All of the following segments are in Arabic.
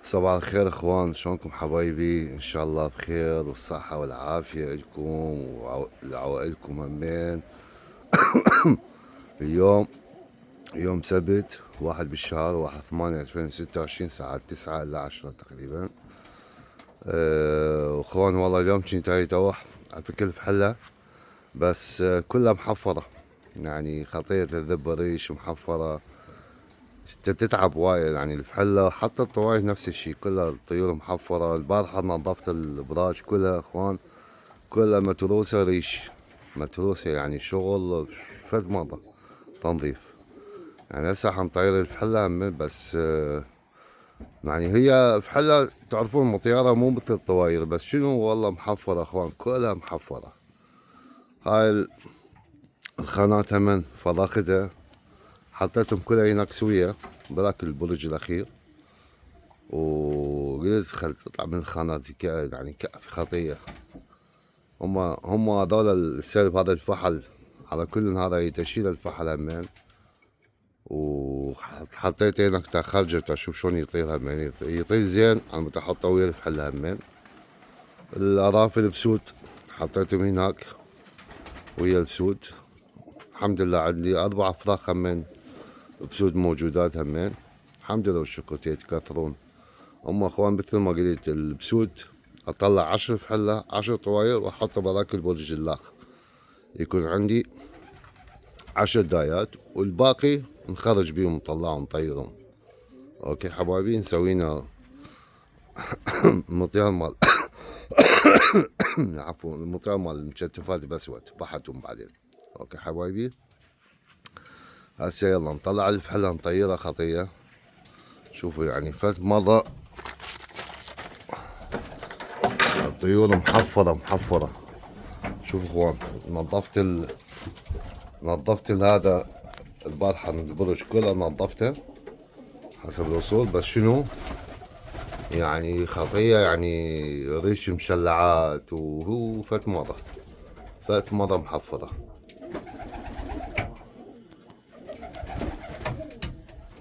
صباح الخير اخوان، شلونكم حبايبي؟ ان شاء الله بخير والصحة والعافية لكم ولعوائلكم همين. اليوم يوم سبت 1/8/2026 الساعة 9 إلى 10 تقريبا. اخوان والله اليوم كنت جاي اروح على فكرة الفحلة، بس كلها محفرة، يعني خطية الذب ريش محفرة. تتعب وايد يعني الفحلة، حتى الطوايف نفس الشي، كلها الطيور محفرة. البارحة نظفت البراج كلها اخوان، كلها متروسة ريش، متروسة يعني شغل فد مرة تنظيف. يعني هسه حنطير الفحلة همين، بس يعني هي فحلة تعرفون مطيارة مو مثل الطواير، بس شنو والله محفرة اخوان، كلها محفرة. هاي الخانات همين فضاختها، حطيتهم كلها هناك سوية بذاك البرج الأخير، وقلت خل تطلع من الخانات يعني كأف خطية. هم هذول السلب، هذا الفحل على كل هذا يتشيل الفحل همين، وحطيت هناك تا خرجه تشوف شلون يطير همين، يطير زين على متى احطه ويا الفحل همين. الأرافل بسود حطيتهم هناك ويا البسود. الحمد لله عندي 4 فراخ همين بسود موجودات همين، الحمد لله والشكر يتكثرون. هم اخوان مثل ما قلت البسود اطلع 10 فحلة 10 طواير واحطه بذاك البرج الاخ، يكون عندي 10 دايات، والباقي نخرج بيهم نطلعهم نطيرهم. اوكي حبايبي، نسوينا مطيار مال عفوا المطيار مال المشتفات باسود بحتهم بعدين. اوكي حبايبي، هسه يلا نطلع الفحلة نطيرها خطية. شوفوا يعني فات مرة الطيور محفرة محفرة. شوفوا اخوان، نظفت هذا البارحة من البرج كله نظفته حسب الوصول، بس شنو يعني خطية، يعني ريش مشلعات، وهو فات مرة محفرة.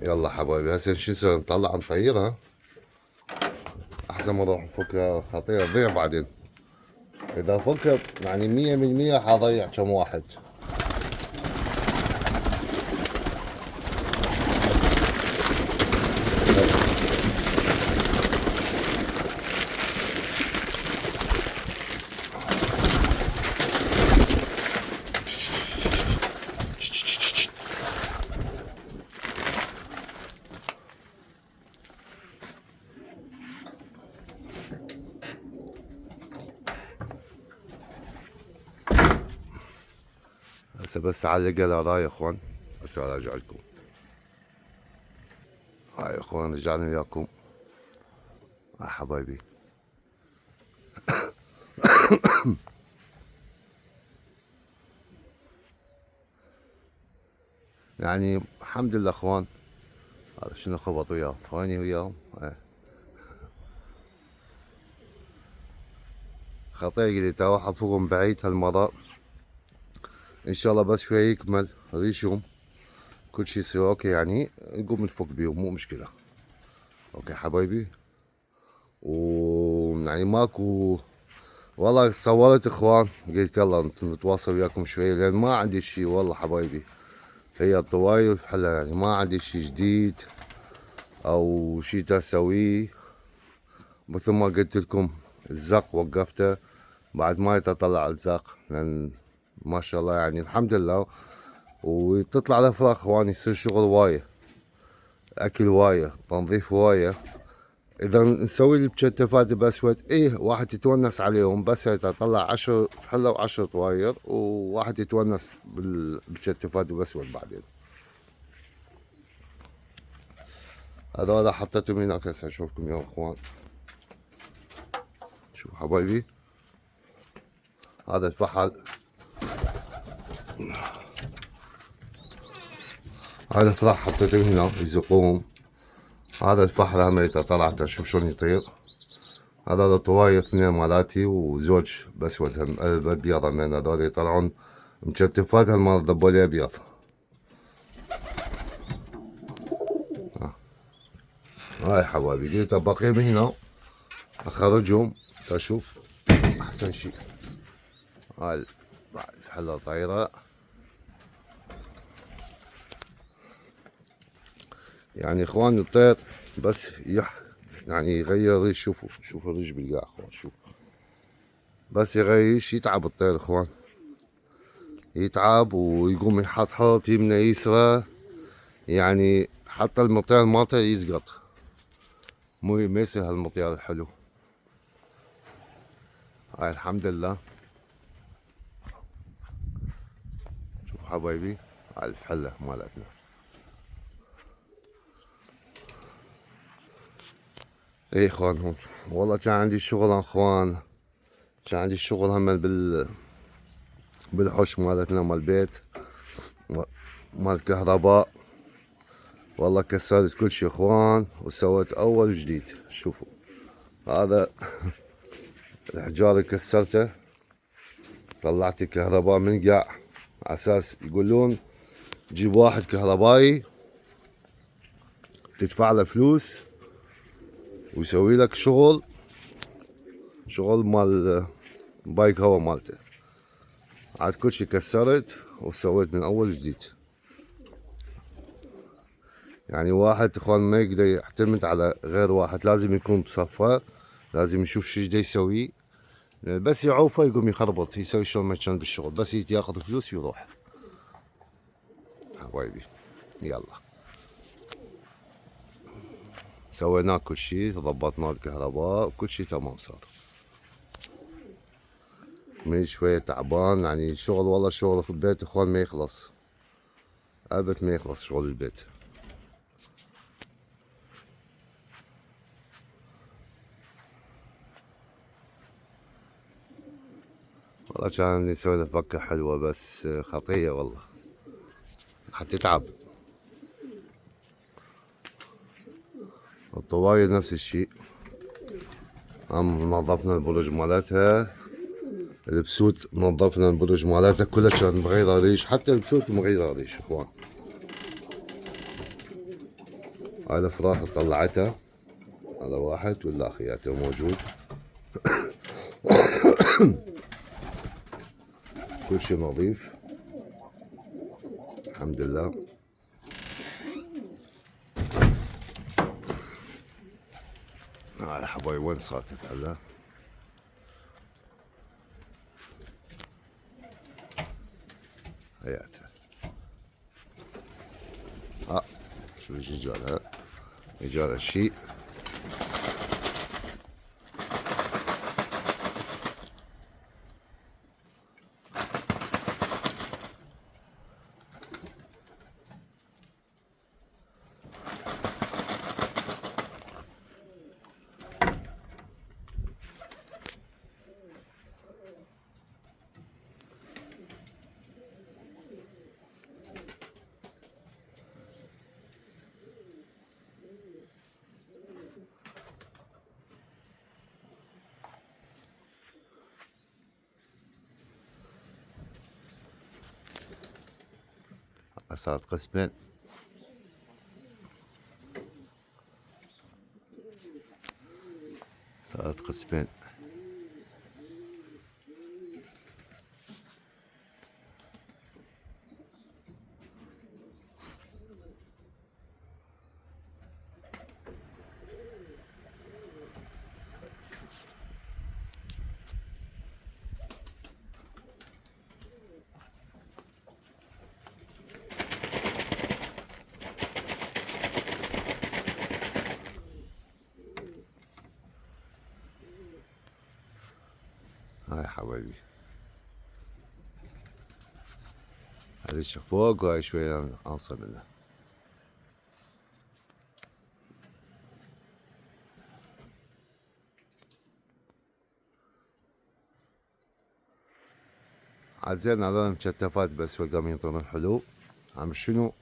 يلا حبايبي هسه شو نسوي؟ نطلع نطيرها احسن ما نروح نفكها، خطيرة تضيع بعدين. اذا فكها يعني 100% حضيع كم واحد. هسه بس علق الأراء يا اخوان، هسه راجع لكم. هاي يا اخوان رجعنا وياكم. حبايبي يعني الحمد لله اخوان. هذا شنو خبط وياهم، ثواني وياهم خطية قلت اروح افوقهم بعيد هالمرة ان شاء الله، بس شوية يكمل ريشهم كل شي يصير اوكي، يعني نقوم نفك بيهم مو مشكلة. اوكي حبايبي، ويعني ماكو والله صورت اخوان، قلت يلا نتواصل وياكم شوية لان ما عندي شي والله حبايبي، هي الطواير الفحلة يعني ما عندي شي جديد او شي تسويه. مثل ما قلت لكم الزق وقفته بعد ما يتطلع الزق، لان ما شاء الله يعني الحمد لله، وتطلع الافراخ اخوان يصير شغل وايه، اكل وايه، تنظيف وايه. اذا نسوي المشتفات باسود ايه واحد يتونس عليهم، بس يطلع 10 فحله و10 طواير، وواحد يتونس بالمشتفات باسود بعدين. هذول حطيتهم هناك هسه اشوفكم يا اخوان. شوف حبايبي، هذا الفحل، هذا الفحل حطيتهم هنا يزقوهم. هذا الفحل هم طلعته شوف شلون يطير. هذا الطواير اثنين مالاتي وزوج باسود هم ابيض من هذول يطلعون مشتفات، هالمرة ذبوا لي ابيض. هاي حبايبي قلت باقي من هنا اخرجهم تشوف احسن شي. هاي الفحلة طايرة يعني اخوان الطير بس يعني يغير ريش. شوفوا الريش بالقاع اخوان شوف بس يغيش يتعب الطير اخوان يتعب ويقوم يحط يمنى يسرى يعني حتى المطير مالته يسقط مو ما يصير هالمطير الحلو. هاي الحمد لله. شوف حبايبي هاي الفحلة مالتنا. ايه اخوان هون والله كان عندي شغل اخوان كان عندي شغل هم بالحوش مالتنا مال البيت مال الكهرباء. والله كسرت كل شي اخوان وسويت اول وجديد. شوفوا هذا الحجار اللي كسرته طلعت الكهرباء من قاع على اساس يقولون جيب واحد كهربائي تدفع له فلوس ويسوي لك شغل مال بايك هوا مالته. عاد كل شي كسرت وسويت من اول جديد. يعني واحد اخوان ما يقدر يعتمد على غير واحد لازم يكون بصفه لازم يشوف شو دا يسوي بس يعوفه يقوم يخربط يسوي شلون ما كان بالشغل بس ياخذ فلوس ويروح. حبايبي يلا سوينا كل شي ضبطنا الكهرباء وكل شي تمام صار. من شوية تعبان يعني شغل والله شغل البيت اخوان ما يخلص ابد ما يخلص شغل البيت. والله كان يسوي له فكة حلوة بس خطية والله حتتعب. الطواير نفس الشي نظفنا البرج مالتها. البسوت نظفنا البرج مالتها كلها كانت مغيرة ريش حتى البسوت مغيرة ريش اخوان. هاي الافراح طلعتها هذا واحد والاخياته موجود. كل شي نظيف الحمد لله. هاي حبايبي وين صارت هلا هياتها. شو يجي جالها يجالها شي. صارت قسمين. صارت قسمين. هاي حبايبي هذا فوق وهاي شوية انصى منه. عاد زين هذول مشتفات بسود قام ينطون الحلو. عم شنو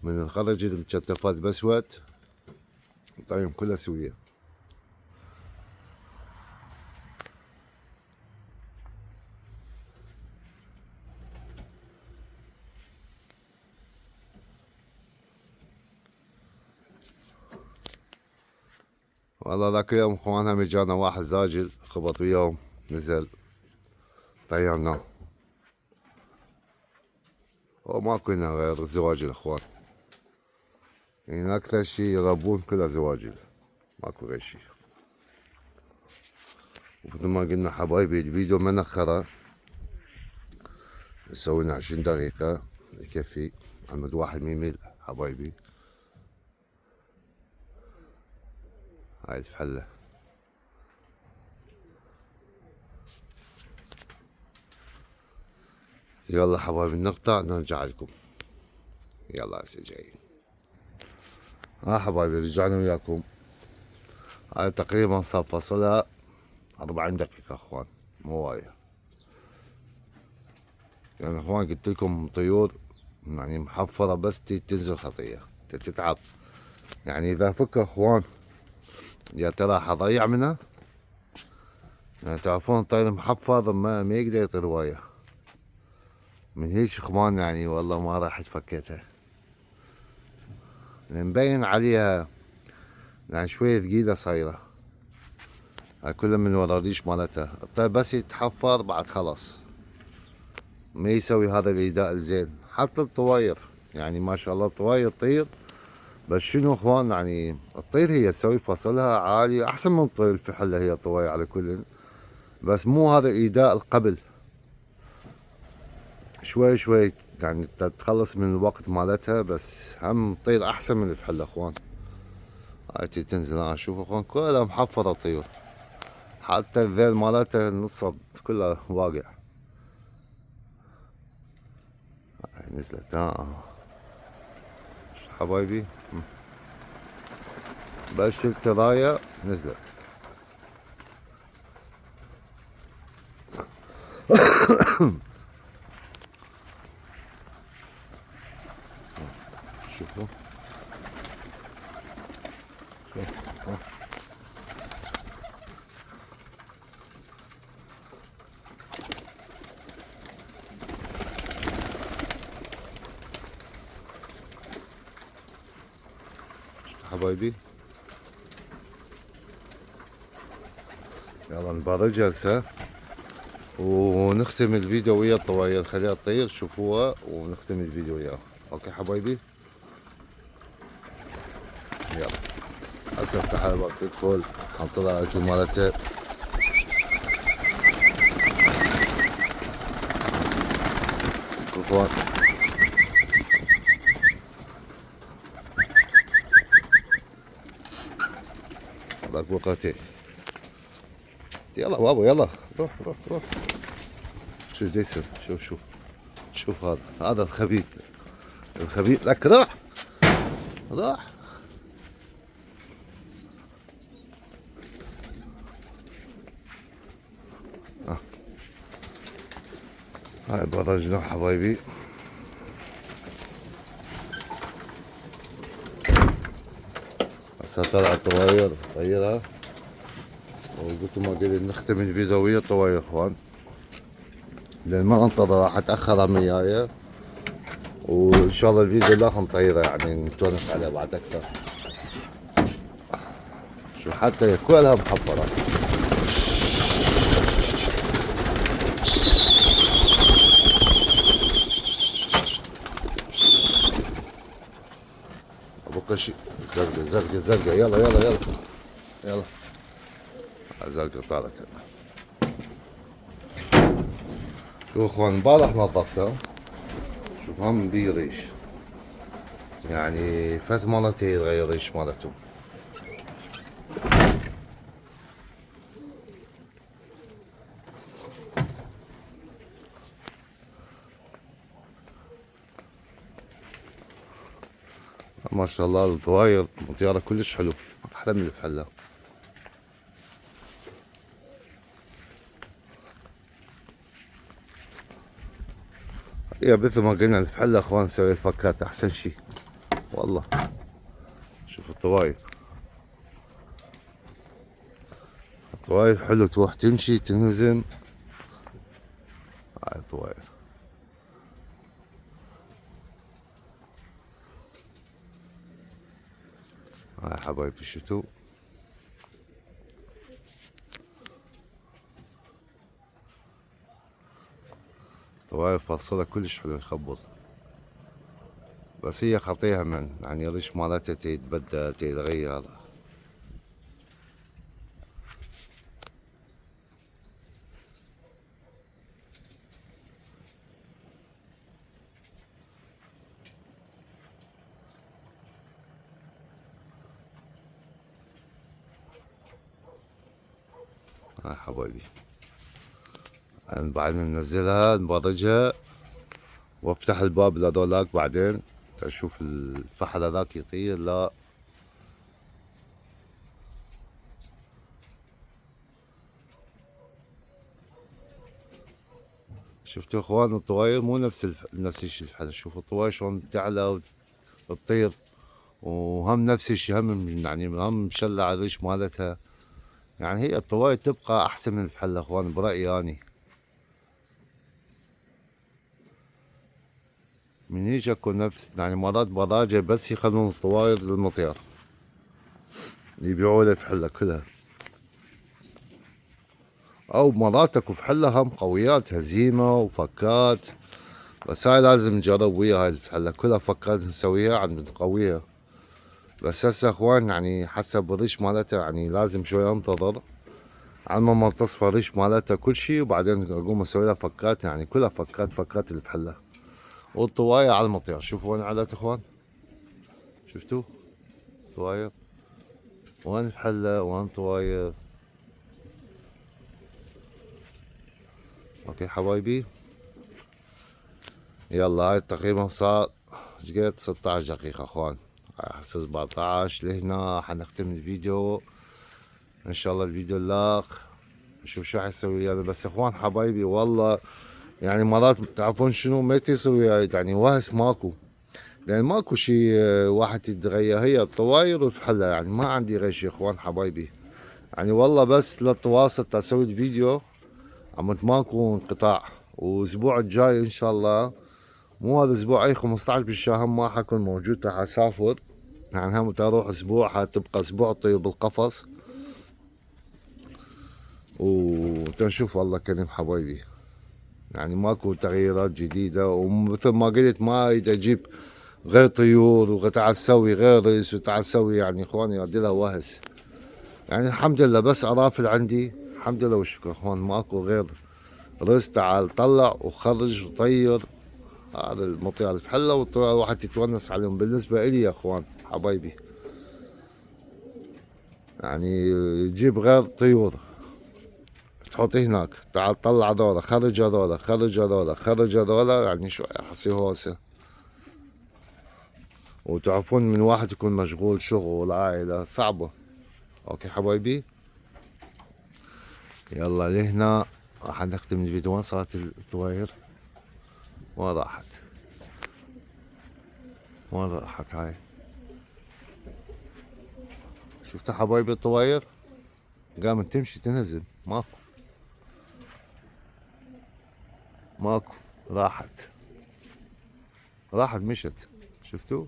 من نخرج المشتفات بسود نطيهم كلها سوية. والله ذاك اليوم اخوانها مجانا واحد زاجل خبط وياهم نزل طيرناه. وماكو هنا غير زواجل اخوان، يعني اكثر شي يربون كلها زواجل، ماكو غير شي. ومثل ما قلنا حبايبي الفيديو منخرة، سوينا 20 دقيقة يكفي عمد واحد ميميل حبايبي. هاي الفحلة يلا حبايبي نقطع نرجع لكم. يلا هسه جايين. ها حبايبي رجعنا وياكم. هاي تقريبا صار فصلها 40 دقيقة اخوان، مو وايد. يعني اخوان قلت لكم طيور يعني محفرة بس تنزل خطية تتعب. يعني اذا فك اخوان يا ترى حضيع منها. يعني تعرفون الطير المحفر ما يقدر يطير وياه من هيك اخوان، يعني والله ما راح فكيتها. يعني مبين عليها يعني شوية ثقيلة صايرة. هاي كلها من ورا الريش مالتها. الطير بس يتحفر بعد خلص ما يسوي هذا الإيداء الزين. حتى الطواير يعني ما شاء الله الطواير تطير، بس شنو اخوان يعني الطير هي تسوي فصلها عالي احسن من طير الفحلة هي الطواير على كل، بس مو هذا الإيداء القبل. شوي شوي يعني تتخلص من الوقت مالتها، بس هم تطير احسن من الفحلة اخوان. هاي تنزل انا اشوف اخوان كلها محفظة طيور، حتى الذيل مالتها نص كلها واقع. هاي نزلت حبايبي بس شلت راية نزلت. شوفوا حبايبي. يلا نبرج هسه ونختم الفيديو ويا الطواير، خليها تطير شوفوها ونختم الفيديو وياها. اوكي حبايبي يلا هسه افتح الباب تدخل انطلع اشوف مالتها. اخوان هذاك وقتي. يلا بابا يلا روح روح روح. شوف جيسون شوف شوف هذا الخبيث الخبيث لك روح روح. هاي برجنا حبايبي. هسه طلعت طواير طيرها، وقلت ما قلت نختم الفيديو ويا الطواير اخوان، لان ما انتظر راح اتاخر عن وياي. وان شاء الله الفيديو الاخر نطيره يعني نتونس عليه بعد اكثر. شو حتى كلها محفرة. ابو كشي زرقة زرقة زرقة يلا يلا يلا يلا. زرقة طارت. شوف اخوان امبارح نظفتها، شوف هم بي ريش، يعني فات مرتين يتغير ريش مالته. ما شاء الله الطواير مطيارة كلش حلو احلى من الفحلة. هي مثل ما قلنا الفحلة اخوان نسوي الفكات احسن شي والله. شوف الطواير الطواير حلو تروح تمشي تنهزم. هاي الطواير هاي حبايبي شفتوا طواير فصلها كلش حلو يخبط. بس هي خطيها من يعني الريش مالتها تتبدل تتغير. هاي حبايبي بعد ما ننزلها نبرجها وافتح الباب لهذولاك بعدين اشوف الفحل هذاك يطير. لا شفتوا اخوان الطواير مو نفس الشيء الفحل. شوفوا الطواير شلون تعلى وتطير، وهم نفس الشيء هم يعني هم مشلع الريش مالتها. يعني هي الطواير تبقى احسن من الفحل اخوان برأيي اني. من هيك اكو نفس يعني مرات براجع بس يخلون الطواير للمطير يبيعوا لي فحلة كلها، او مرات اكو فحلة هم قويات هزيمة وفكات. بس هاي لازم نجرب ويا هاي الفحلة كلها فكات نسويها عند قوية. بس هسه اخوان يعني حسب الريش مالتها يعني لازم شوية انتظر على ما تصفى الريش مالتها كل شي، وبعدين اقوم اسوي لها فكات. يعني كلها فكات الفحلة والطواية على المطير. شوفوا وين علت اخوان، شفتوا طواير وين فحلة وين طواير. اوكي حبايبي يلا هاي تقريبا صار شقد 16 دقيقة اخوان، هسه 17 لهنا حنختم الفيديو ان شاء الله. الفيديو لاق نشوف شو حيسوي انا. بس اخوان حبايبي والله يعني مرات تعرفون شنو ما تسوي يعني وهس ماكو، لان ماكو شي واحد يتغير. هي الطواير والفحلة يعني ما عندي غير شي اخوان حبايبي. يعني والله بس للتواصل تسوي الفيديو عمود ماكو انقطاع. والاسبوع الجاي ان شاء الله مو هذا الاسبوع اي 15 بالشهر ما حكون موجود، راح اسافر. يعني هم اروح اسبوع حتبقى اسبوع طير بالقفص وتنشوف والله كريم حبايبي. يعني ماكو تغييرات جديدة، ومثل ما قلت ما اريد اجيب غير طيور وتعال سوي غير ريس وتعال سوي. يعني اخواني ادي لها وهس. يعني الحمد لله بس ارافل عندي الحمد لله والشكر اخوان ماكو غير ريس. تعال طلع وخرج وطير. هذا المطير الفحلة والطيور الواحد يتونس عليهم. بالنسبة إلي يا اخوان حبايبي يعني تجيب غير طيور تحطيه هناك، تعال طلع هذولا خرج هذولا خرج هذولا خرج هذولا، يعني شوية حصير هوسة. وتعرفون من واحد يكون مشغول شغل عائلة صعبة. اوكي حبايبي يلا لهنا راح نختم الفيديو. وين صارت الطواير؟ وين راحت؟ وين راحت هاي؟ شفتوا حبايبي الطواير قامت تمشي تنزل ماكو ماكو راحت مشت. شفتوا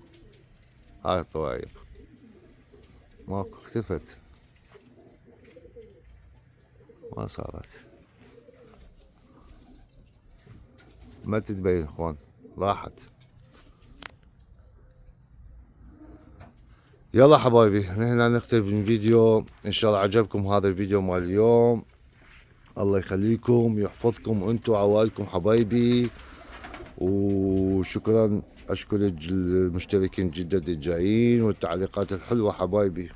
هاي الطواير ماكو اختفت ما صارت ما تتبين اخوان راحت. يلا حبايبي نحن نختم الفيديو. ان شاء الله عجبكم هذا الفيديو مال اليوم. الله يخليكم يحفظكم انتم وعوائلكم حبايبي. وشكرا اشكر المشتركين الجدد الجايين والتعليقات الحلوة حبايبي.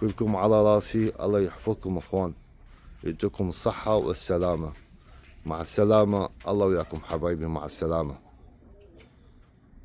كلكم على راسي. الله يحفظكم اخوان يديكم الصحة والسلامة. مع السلامة الله وياكم حبايبي مع السلامة.